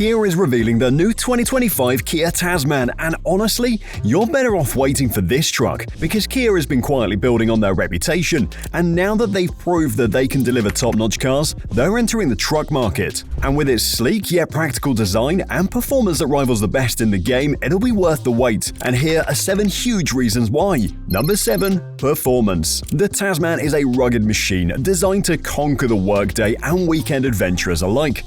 Kia is revealing the new 2025 Kia Tasman, and honestly, you're better off waiting for this truck because Kia has been quietly building on their reputation, and now that they've proved that they can deliver top-notch cars, they're entering the truck market. And with its sleek yet practical design and performance that rivals the best in the game, it'll be worth the wait. And here are 7 huge reasons why. Number 7. Performance. The Tasman is a rugged machine designed to conquer the workday and weekend adventurers alike.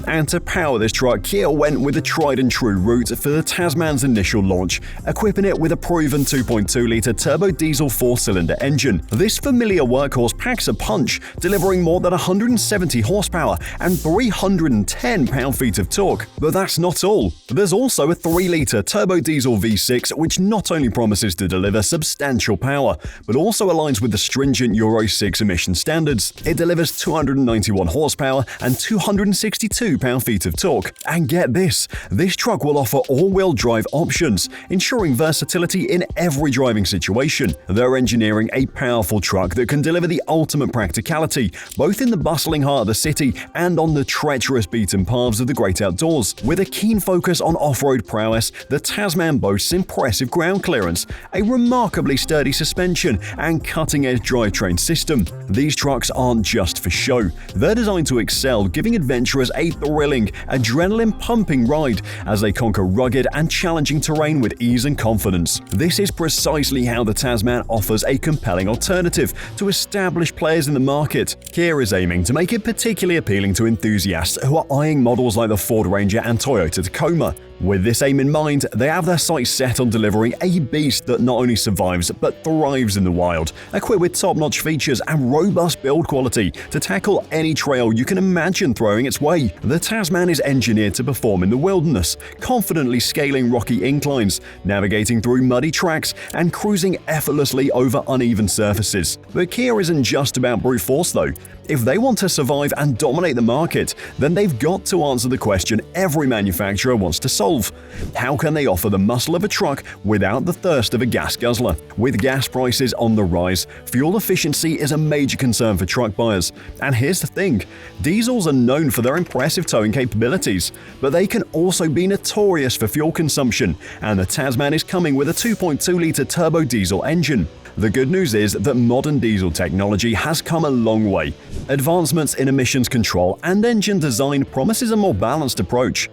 And to power this truck, Kia went with the tried-and-true route for the Tasman's initial launch, equipping it with a proven 2.2-litre turbo diesel 4-cylinder engine. This familiar workhorse packs a punch, delivering more than 170 horsepower and 310 pound-feet of torque. But that's not all. There's also a 3-litre turbo diesel V6, which not only promises to deliver substantial power, but also aligns with the stringent Euro 6 emission standards. It delivers 291 horsepower and 262 pound-feet of torque. And get this truck will offer all-wheel drive options, ensuring versatility in every driving situation. They're engineering a powerful truck that can deliver the ultimate practicality, both in the bustling heart of the city and on the treacherous beaten paths of the great outdoors. With a keen focus on off-road prowess, the Tasman boasts impressive ground clearance, a remarkably sturdy suspension, and cutting-edge drivetrain system. These trucks aren't just for show. They're designed to excel, giving adventurers a thrilling, adrenaline-pumping ride as they conquer rugged and challenging terrain with ease and confidence. This is precisely how the Tasman offers a compelling alternative to established players in the market. Kia is aiming to make it particularly appealing to enthusiasts who are eyeing models like the Ford Ranger and Toyota Tacoma. With this aim in mind, they have their sights set on delivering a beast that not only survives but thrives in the wild, equipped with top-notch features and robust build quality to tackle any trail you can imagine throwing its way. The Tasman is engineered to perform in the wilderness, confidently scaling rocky inclines, navigating through muddy tracks, and cruising effortlessly over uneven surfaces. But Kia isn't just about brute force though. If they want to survive and dominate the market, then they've got to answer the question every manufacturer wants to solve. How can they offer the muscle of a truck without the thirst of a gas guzzler? With gas prices on the rise, fuel efficiency is a major concern for truck buyers. And here's the thing, diesels are known for their impressive towing capabilities, but they can also be notorious for fuel consumption, and the Tasman is coming with a 2.2-litre turbo diesel engine. The good news is that modern diesel technology has come a long way. Advancements in emissions control and engine design promises a more balanced approach.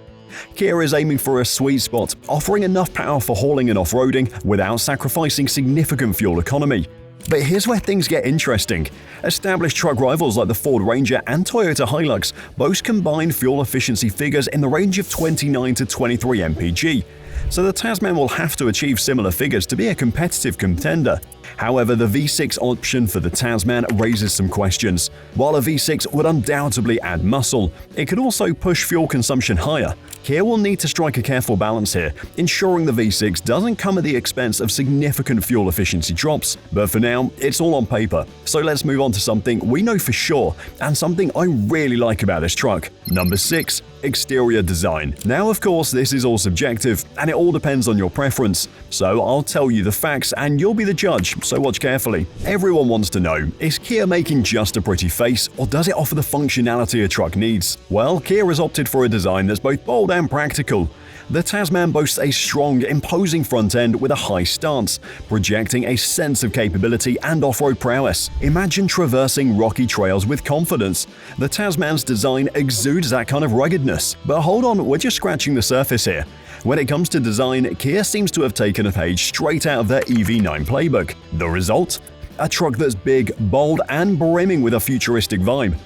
Kia is aiming for a sweet spot, offering enough power for hauling and off-roading without sacrificing significant fuel economy. But here's where things get interesting. Established truck rivals like the Ford Ranger and Toyota Hilux boast combined fuel efficiency figures in the range of 29 to 23 mpg. So the Tasman will have to achieve similar figures to be a competitive contender. However, the V6 option for the Tasman raises some questions. While a V6 would undoubtedly add muscle, it could also push fuel consumption higher. Kia will need to strike a careful balance here, ensuring the V6 doesn't come at the expense of significant fuel efficiency drops. But for now, it's all on paper. So let's move on to something we know for sure, and something I really like about this truck. Number 6. Exterior design. Now, of course, this is all subjective, and it all depends on your preference. So I'll tell you the facts, and you'll be the judge, so watch carefully. Everyone wants to know, is Kia making just a pretty face, or does it offer the functionality a truck needs? Well, Kia has opted for a design that's both bold and practical. The Tasman boasts a strong, imposing front end with a high stance, projecting a sense of capability and off-road prowess. Imagine traversing rocky trails with confidence. The Tasman's design exudes that kind of ruggedness. But hold on, we're just scratching the surface here. When it comes to design, Kia seems to have taken a page straight out of their EV9 playbook. The result? A truck that's big, bold, and brimming with a futuristic vibe.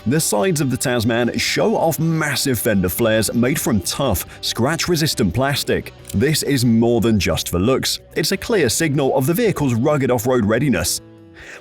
The sides of the Tasman show off massive fender flares made from tough, scratch-resistant plastic. This is more than just for looks. It's a clear signal of the vehicle's rugged off-road readiness.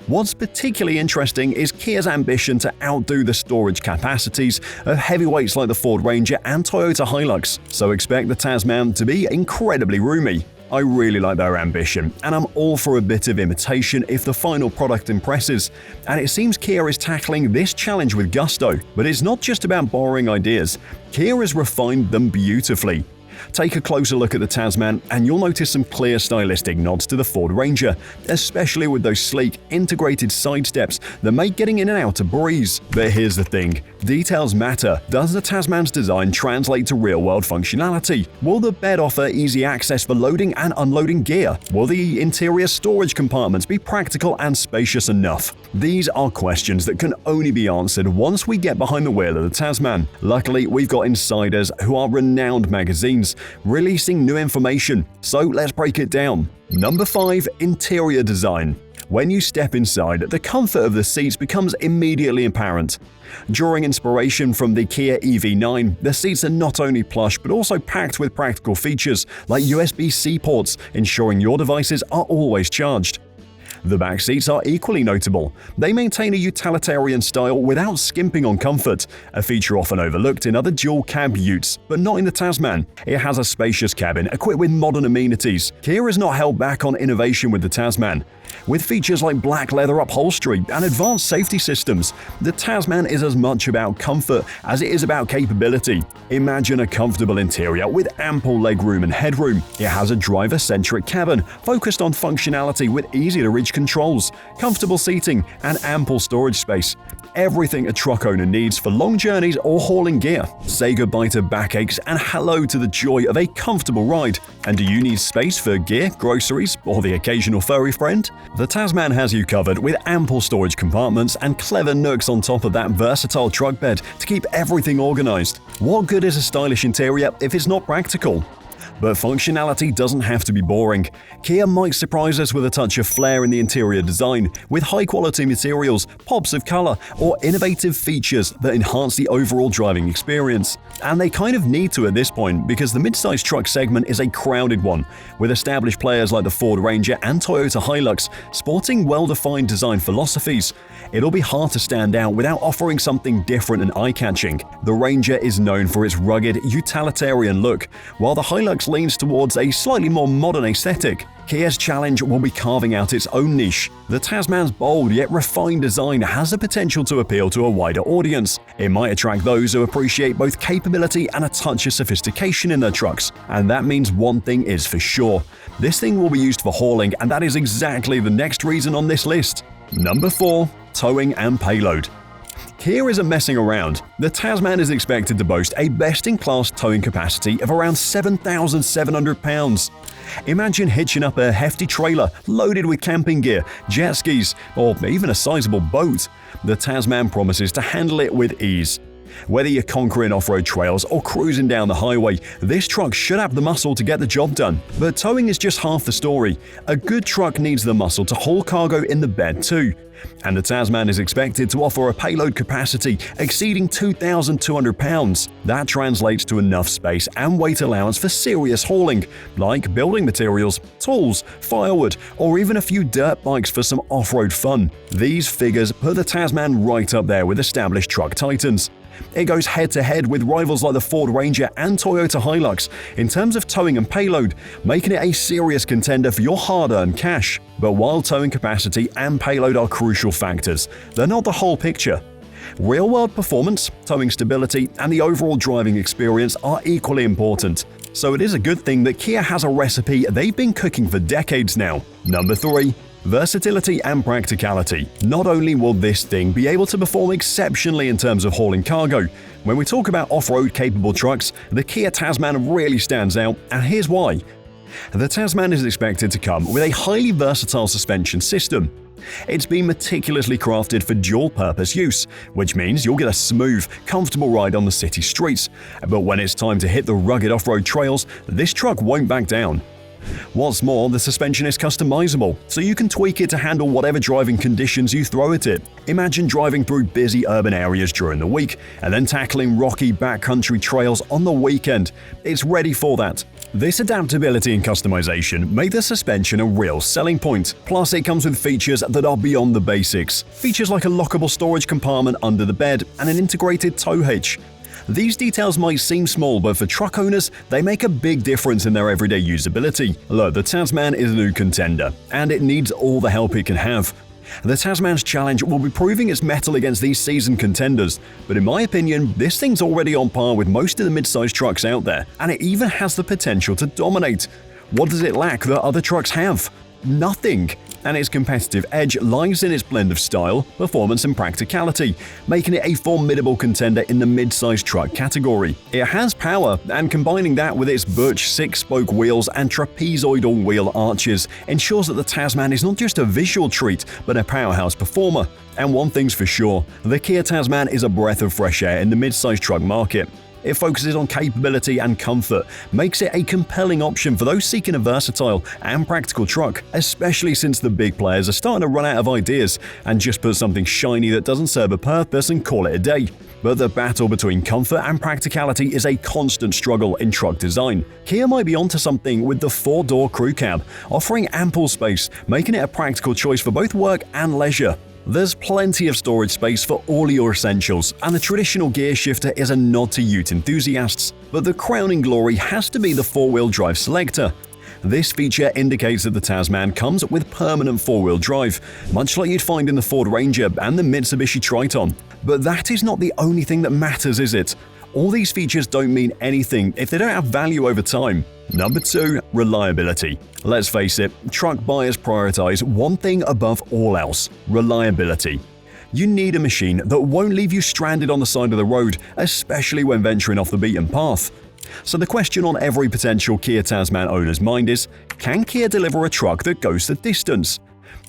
What's particularly interesting is Kia's ambition to outdo the storage capacities of heavyweights like the Ford Ranger and Toyota Hilux, so expect the Tasman to be incredibly roomy. I really like their ambition, and I'm all for a bit of imitation if the final product impresses, and it seems Kia is tackling this challenge with gusto. But it's not just about borrowing ideas. Kia has refined them beautifully. Take a closer look at the Tasman and you'll notice some clear stylistic nods to the Ford Ranger, especially with those sleek, integrated side steps that make getting in and out a breeze. But here's the thing, details matter. Does the Tasman's design translate to real-world functionality? Will the bed offer easy access for loading and unloading gear? Will the interior storage compartments be practical and spacious enough? These are questions that can only be answered once we get behind the wheel of the Tasman. Luckily, we've got insiders who are renowned magazines releasing new information, so let's break it down. Number 5. Interior design. When you step inside, the comfort of the seats becomes immediately apparent. Drawing inspiration from the Kia EV9, the seats are not only plush but also packed with practical features like USB-C ports, ensuring your devices are always charged. The back seats are equally notable. They maintain a utilitarian style without skimping on comfort, a feature often overlooked in other dual-cab utes, but not in the Tasman. It has a spacious cabin equipped with modern amenities. Kia has not held back on innovation with the Tasman. With features like black leather upholstery and advanced safety systems, the Tasman is as much about comfort as it is about capability. Imagine a comfortable interior with ample legroom and headroom. It has a driver-centric cabin focused on functionality with easy-to-reach controls, comfortable seating, and ample storage space. Everything a truck owner needs for long journeys or hauling gear. Say goodbye to backaches and hello to the joy of a comfortable ride. And do you need space for gear, groceries, or the occasional furry friend? The Tasman has you covered with ample storage compartments and clever nooks on top of that versatile truck bed to keep everything organized. What good is a stylish interior if it's not practical? But functionality doesn't have to be boring. Kia might surprise us with a touch of flair in the interior design, with high-quality materials, pops of color, or innovative features that enhance the overall driving experience. And they kind of need to at this point because the mid-size truck segment is a crowded one, with established players like the Ford Ranger and Toyota Hilux sporting well-defined design philosophies. It'll be hard to stand out without offering something different and eye-catching. The Ranger is known for its rugged, utilitarian look, while the Hilux leans towards a slightly more modern aesthetic. Kia's challenge will be carving out its own niche. The Tasman's bold yet refined design has the potential to appeal to a wider audience. It might attract those who appreciate both capability and a touch of sophistication in their trucks. And that means one thing is for sure. This thing will be used for hauling, and that is exactly the next reason on this list. Number 4. Towing and payload. Kia isn't messing around. The Tasman is expected to boast a best-in-class towing capacity of around 7,700 pounds. Imagine hitching up a hefty trailer loaded with camping gear, jet skis, or even a sizable boat. The Tasman promises to handle it with ease. Whether you're conquering off-road trails or cruising down the highway, this truck should have the muscle to get the job done. But towing is just half the story. A good truck needs the muscle to haul cargo in the bed too. And the Tasman is expected to offer a payload capacity exceeding 2,200 pounds. That translates to enough space and weight allowance for serious hauling, like building materials, tools, firewood, or even a few dirt bikes for some off-road fun. These figures put the Tasman right up there with established truck titans. It goes head-to-head with rivals like the Ford Ranger and Toyota Hilux in terms of towing and payload, making it a serious contender for your hard-earned cash. But while towing capacity and payload are crucial factors, they're not the whole picture. Real-world performance, towing stability, and the overall driving experience are equally important. So it is a good thing that Kia has a recipe they've been cooking for decades now. Number 3. Versatility and practicality. Not only will this thing be able to perform exceptionally in terms of hauling cargo, when we talk about off-road capable trucks, the Kia Tasman really stands out, and here's why. The Tasman is expected to come with a highly versatile suspension system. It's been meticulously crafted for dual-purpose use, which means you'll get a smooth, comfortable ride on the city streets. But when it's time to hit the rugged off-road trails, this truck won't back down. What's more, the suspension is customizable, so you can tweak it to handle whatever driving conditions you throw at it. Imagine driving through busy urban areas during the week, and then tackling rocky backcountry trails on the weekend. It's ready for that. This adaptability and customization make the suspension a real selling point. Plus, it comes with features that are beyond the basics. Features like a lockable storage compartment under the bed and an integrated tow hitch. These details might seem small, but for truck owners, they make a big difference in their everyday usability. Look, the Tasman is a new contender, and it needs all the help it can have. The Tasman's challenge will be proving its mettle against these seasoned contenders, but in my opinion, this thing's already on par with most of the mid-sized trucks out there, and it even has the potential to dominate. What does it lack that other trucks have? Nothing. And its competitive edge lies in its blend of style, performance and practicality, making it a formidable contender in the mid-sized truck category. It has power, and combining that with its butch 6-spoke wheels and trapezoidal wheel arches ensures that the Tasman is not just a visual treat, but a powerhouse performer. And one thing's for sure, the Kia Tasman is a breath of fresh air in the mid-sized truck market. It focuses on capability and comfort, makes it a compelling option for those seeking a versatile and practical truck, especially since the big players are starting to run out of ideas and just put something shiny that doesn't serve a purpose and call it a day. But the battle between comfort and practicality is a constant struggle in truck design. Kia might be onto something with the 4-door crew cab, offering ample space, making it a practical choice for both work and leisure. There's plenty of storage space for all your essentials, and the traditional gear shifter is a nod to ute enthusiasts. But the crowning glory has to be the 4-wheel drive selector. This feature indicates that the Tasman comes with permanent 4-wheel drive, much like you'd find in the Ford Ranger and the Mitsubishi Triton. But that is not the only thing that matters, is it? All these features don't mean anything if they don't have value over time. Number 2. Reliability. Let's face it, truck buyers prioritize one thing above all else: reliability. You need a machine that won't leave you stranded on the side of the road, especially when venturing off the beaten path. So the question on every potential Kia Tasman owner's mind is, can Kia deliver a truck that goes the distance?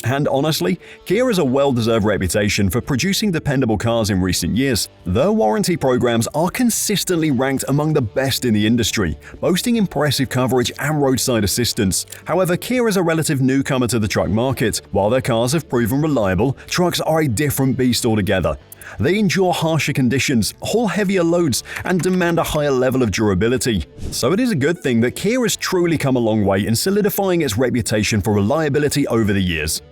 And honestly, Kia has a well-deserved reputation for producing dependable cars in recent years. Their warranty programs are consistently ranked among the best in the industry, boasting impressive coverage and roadside assistance. However, Kia is a relative newcomer to the truck market. While their cars have proven reliable, trucks are a different beast altogether. They endure harsher conditions, haul heavier loads, and demand a higher level of durability. So it is a good thing that Kia has truly come a long way in solidifying its reputation for reliability over the years.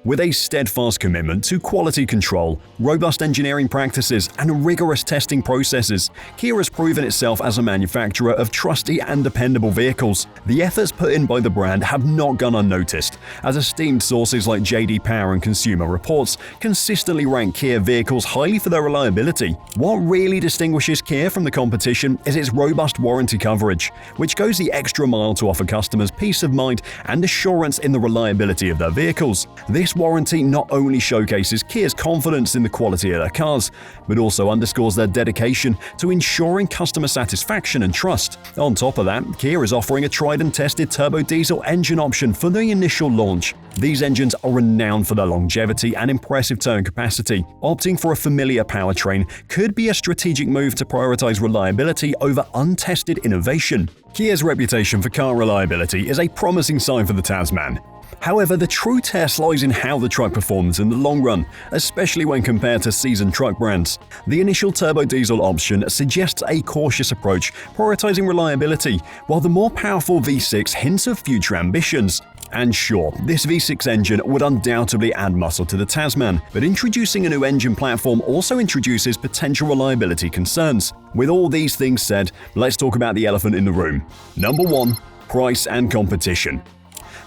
With a steadfast commitment to quality control, robust engineering practices, and rigorous testing processes, Kia has proven itself as a manufacturer of trusty and dependable vehicles. The efforts put in by the brand have not gone unnoticed, as esteemed sources like JD Power and Consumer Reports consistently rank Kia vehicles highly for their reliability. What really distinguishes Kia from the competition is its robust warranty coverage, which goes the extra mile to offer customers peace of mind and assurance in the reliability of their vehicles. This warranty not only showcases Kia's confidence in the quality of their cars, but also underscores their dedication to ensuring customer satisfaction and trust. On top of that, Kia is offering a tried and tested turbo diesel engine option for the initial launch. These engines are renowned for their longevity and impressive towing capacity. Opting for a familiar powertrain could be a strategic move to prioritize reliability over untested innovation. Kia's reputation for car reliability is a promising sign for the Tasman. However, the true test lies in how the truck performs in the long run, especially when compared to seasoned truck brands. The initial turbo diesel option suggests a cautious approach, prioritizing reliability, while the more powerful V6 hints of future ambitions. And sure, this V6 engine would undoubtedly add muscle to the Tasman, but introducing a new engine platform also introduces potential reliability concerns. With all these things said, let's talk about the elephant in the room. Number 1. Price and competition.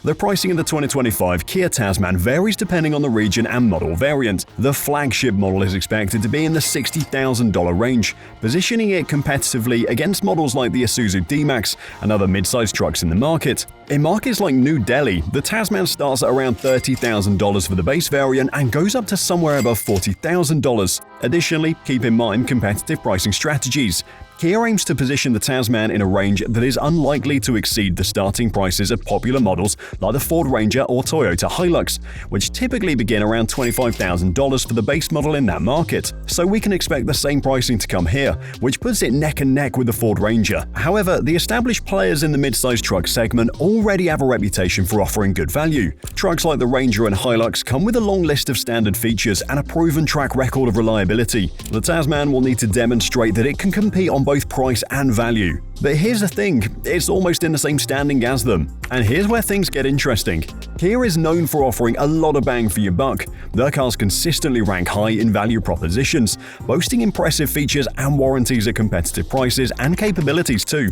The pricing of the 2025 Kia Tasman varies depending on the region and model variant. The flagship model is expected to be in the $60,000 range, positioning it competitively against models like the Isuzu D-Max and other mid-sized trucks in the market. In markets like New Delhi, the Tasman starts at around $30,000 for the base variant and goes up to somewhere above $40,000. Additionally, keep in mind competitive pricing strategies. Kia aims to position the Tasman in a range that is unlikely to exceed the starting prices of popular models like the Ford Ranger or Toyota Hilux, which typically begin around $25,000 for the base model in that market. So we can expect the same pricing to come here, which puts it neck and neck with the Ford Ranger. However, the established players in the mid-sized truck segment already have a reputation for offering good value. Trucks like the Ranger and Hilux come with a long list of standard features and a proven track record of reliability. The Tasman will need to demonstrate that it can compete on both price and value. But here's the thing, it's almost in the same standing as them. And here's where things get interesting. Kia is known for offering a lot of bang for your buck. Their cars consistently rank high in value propositions, boasting impressive features and warranties at competitive prices and capabilities too.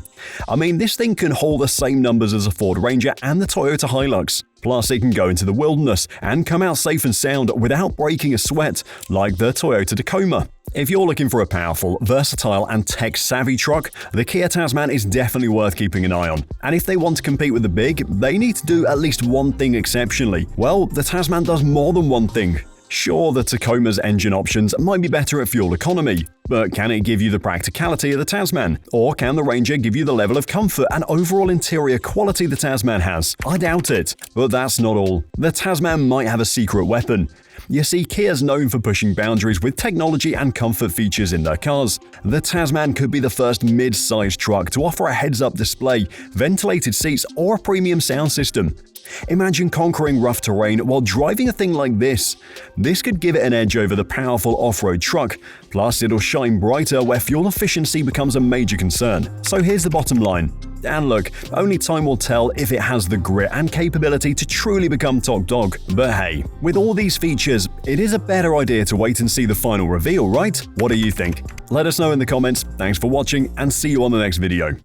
I mean, this thing can haul the same numbers as a Ford Ranger and the Toyota Hilux. Plus, it can go into the wilderness and come out safe and sound without breaking a sweat, like the Toyota Tacoma. If you're looking for a powerful, versatile, and tech-savvy truck, the Kia Tasman is definitely worth keeping an eye on. And if they want to compete with the big, they need to do at least one thing exceptionally. Well, the Tasman does more than one thing. Sure, the Tacoma's engine options might be better at fuel economy, but can it give you the practicality of the Tasman? Or can the Ranger give you the level of comfort and overall interior quality the Tasman has? I doubt it. But that's not all. The Tasman might have a secret weapon. You see, Kia's known for pushing boundaries with technology and comfort features in their cars. The Tasman could be the first mid-sized truck to offer a heads-up display, ventilated seats, or a premium sound system. Imagine conquering rough terrain while driving a thing like this. This could give it an edge over the powerful off-road truck, plus it'll shine brighter where fuel efficiency becomes a major concern. So here's the bottom line. And look, only time will tell if it has the grit and capability to truly become top dog. But hey, with all these features, it is a better idea to wait and see the final reveal, right? What do you think? Let us know in the comments. Thanks for watching, and see you on the next video.